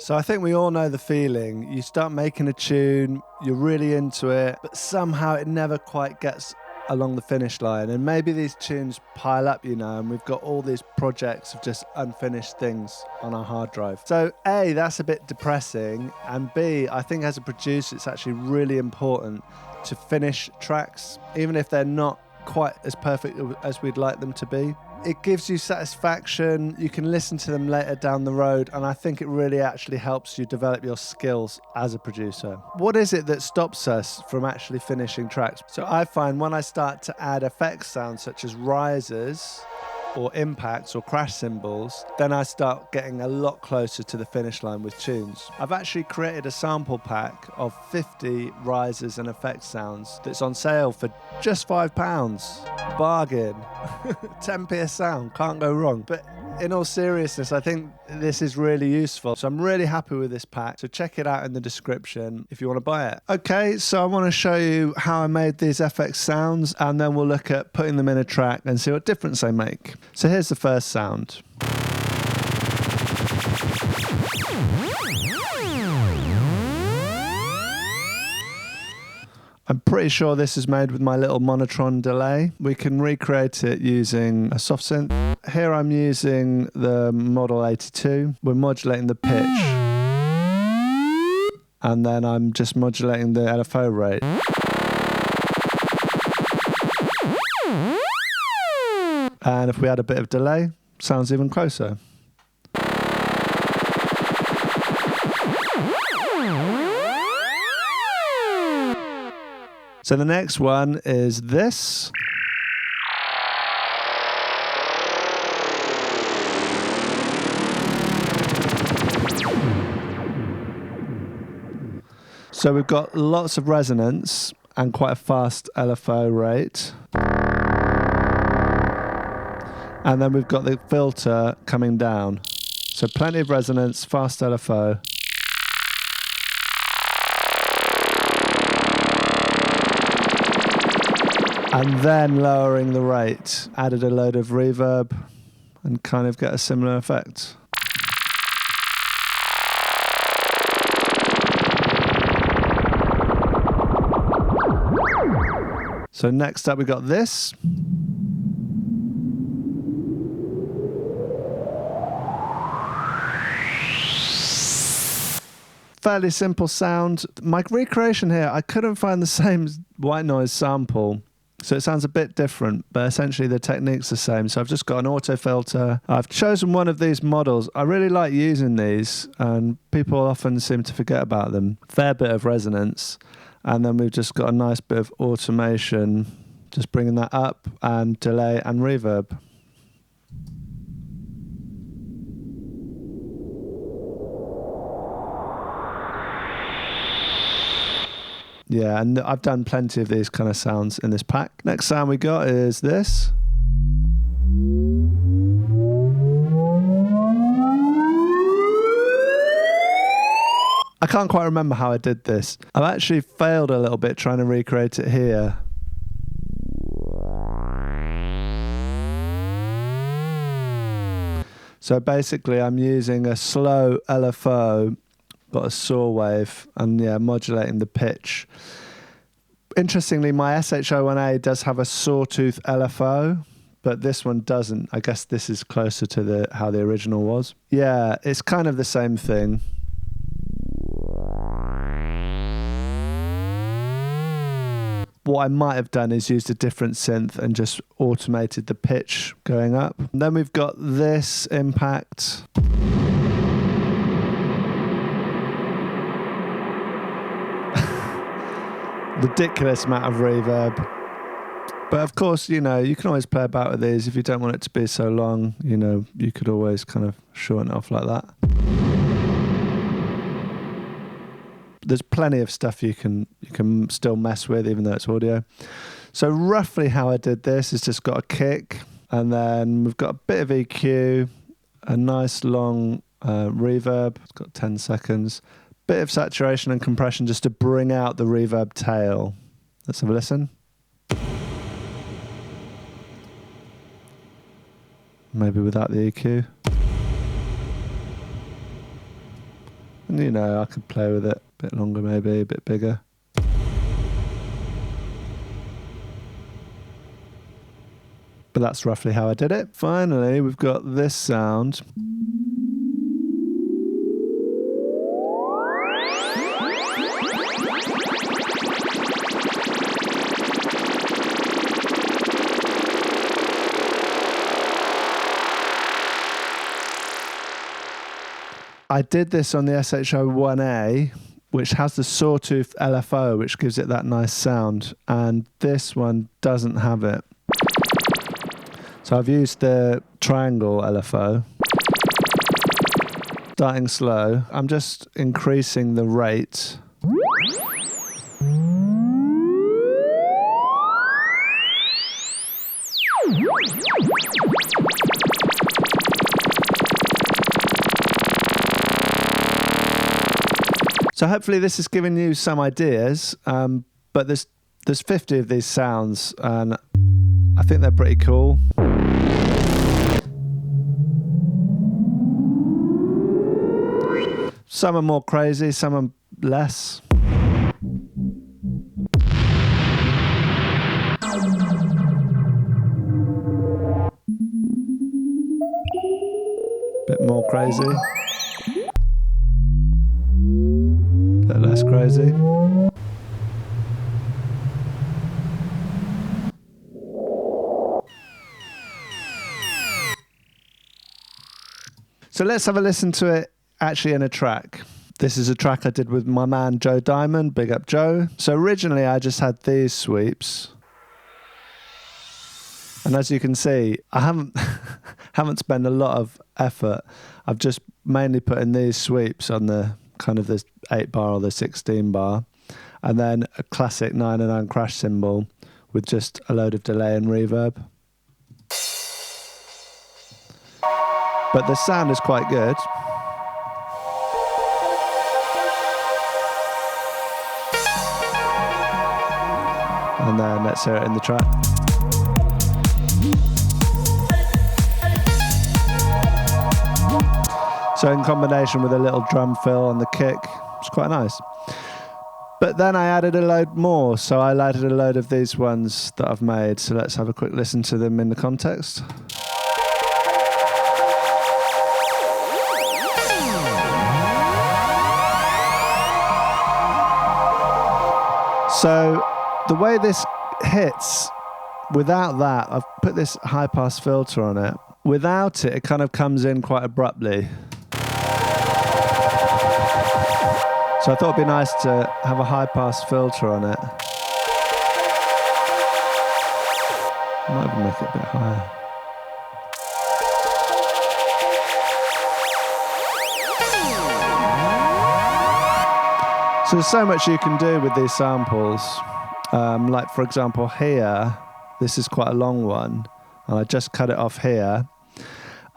So I think we all know the feeling. You start making a tune, you're really into it, but somehow it never quite gets along the finish line. And maybe these tunes pile up, and we've got all these projects of just unfinished things on our hard drive. So A, that's a bit depressing. And B, I think as a producer, it's actually really important to finish tracks, even if they're not quite as perfect as we'd like them to be. It gives you satisfaction. You can listen to them later down the road, and I think it really actually helps you develop your skills as a producer. What is it that stops us from actually finishing tracks? So I find when I start to add effects sounds such as risers or impacts or crash cymbals, then I start getting a lot closer to the finish line with tunes. I've actually created a sample pack of 50 risers and effects sounds that's on sale for just £5. Bargain. 10p a sound, can't go wrong. But in all seriousness, I think this is really useful. So I'm really happy with this pack. So check it out in the description if you want to buy it. Okay, so I want to show you how I made these FX sounds, and then we'll look at putting them in a track and see what difference they make. So here's the first sound. I'm pretty sure this is made with my little Monotron delay. We can recreate it using a soft synth. Here I'm using the Model 82. We're modulating the pitch. And then I'm just modulating the LFO rate. And if we add a bit of delay, sounds even closer. So the next one is this. So we've got lots of resonance and quite a fast LFO rate. And then we've got the filter coming down. So plenty of resonance, fast LFO. And then lowering the rate. Added a load of reverb and kind of get a similar effect. So next up we got this. Fairly simple sound. My recreation here, I couldn't find the same white noise sample. So it sounds a bit different, but essentially the technique's the same. So I've just got an auto filter. I've chosen one of these models. I really like using these, and people often seem to forget about them. Fair bit of resonance. And then we've just got a nice bit of automation, just bringing that up, and delay and reverb. Yeah, and I've done plenty of these kind of sounds in this pack. Next sound we got is this. I can't quite remember how I did this. I've actually failed a little bit trying to recreate it here. So basically I'm using a slow LFO, got a saw wave, and yeah, modulating the pitch. Interestingly, my SH01A does have a sawtooth LFO, but this one doesn't. I guess this is closer to how the original was. Yeah, it's kind of the same thing. What I might have done is used a different synth and just automated the pitch going up. And then we've got this impact. Ridiculous amount of reverb. But of course, you can always play about with these. If you don't want it to be so long, you could always kind of shorten it off like that. There's plenty of stuff you can still mess with, even though it's audio. So roughly how I did this is just got a kick, and then we've got a bit of EQ, a nice long reverb. It's got 10 seconds. Bit of saturation and compression just to bring out the reverb tail. Let's have a listen. Maybe without the EQ. And you know, I could play with it a bit longer maybe, a bit bigger. But that's roughly how I did it. Finally, we've got this sound. I did this on the SH01A, which has the Sawtooth LFO, which gives it that nice sound. And this one doesn't have it. So I've used the Triangle LFO. Starting slow. I'm just increasing the rate. So hopefully this has given you some ideas, but there's 50 of these sounds, and I think they're pretty cool. Some are more crazy, some are less. Bit more crazy. Bit less crazy. So let's have a listen to it actually in a track. This is a track I did with my man Joe Diamond, big up Joe. So originally I just had these sweeps. And as you can see, I haven't spent a lot of effort. I've just mainly put in these sweeps on the kind of the 8 bar or the 16 bar. And then a classic 909 crash cymbal with just a load of delay and reverb. But the sound is quite good. And then let's hear it in the track. So in combination with a little drum fill on the kick, it's quite nice. But then I added a load more, so I added a load of these ones that I've made. So let's have a quick listen to them in the context. So the way this hits, without that, I've put this high pass filter on it. Without it, it kind of comes in quite abruptly. So I thought it'd be nice to have a high pass filter on it. Might even make it a bit higher. So there's so much you can do with these samples. Like for example here, this is quite a long one, and I just cut it off here.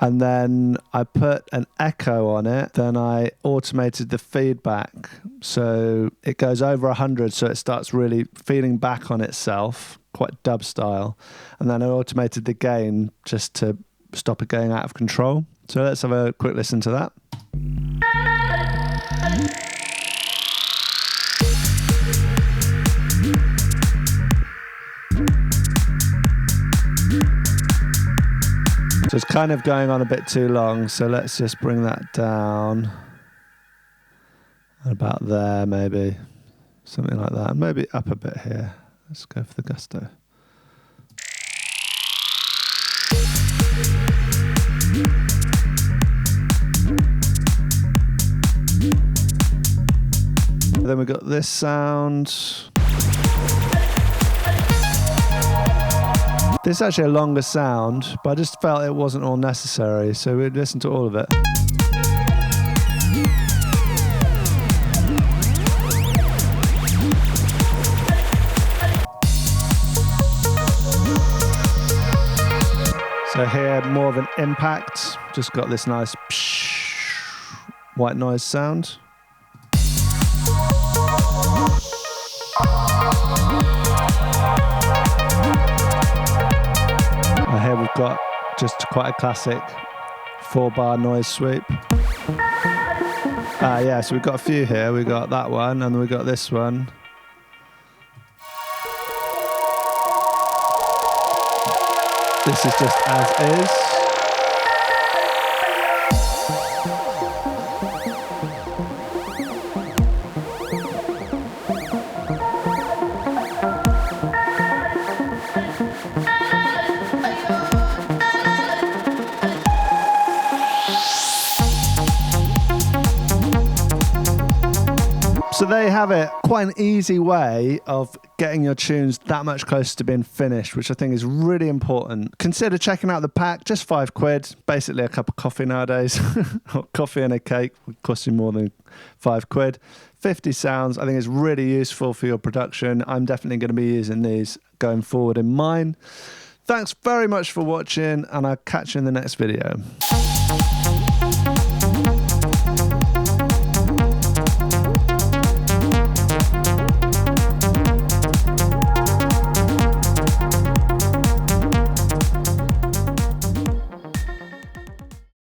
And then I put an echo on it. Then I automated the feedback. So it goes over 100, so it starts really feeding back on itself, quite dub style. And then I automated the gain just to stop it going out of control. So let's have a quick listen to that. So it's kind of going on a bit too long, so let's just bring that down. About there, maybe. Something like that. Maybe up a bit here. Let's go for the gusto. Then we've got this sound. This is actually a longer sound, but I just felt it wasn't all necessary, so we'd listen to all of it. So here, more of an impact, just got this nice white noise sound. Here we've got just quite a classic 4-bar noise sweep. Yeah, so we've got a few here. We've got that one, and then we've got this one. This is just as is. So there you have it. Quite an easy way of getting your tunes that much closer to being finished, which I think is really important. Consider checking out the pack, just £5. Basically a cup of coffee nowadays. Coffee and a cake would cost you more than £5. 50 sounds. I think it's really useful for your production. I'm definitely going to be using these going forward in mine. Thanks very much for watching, and I'll catch you in the next video.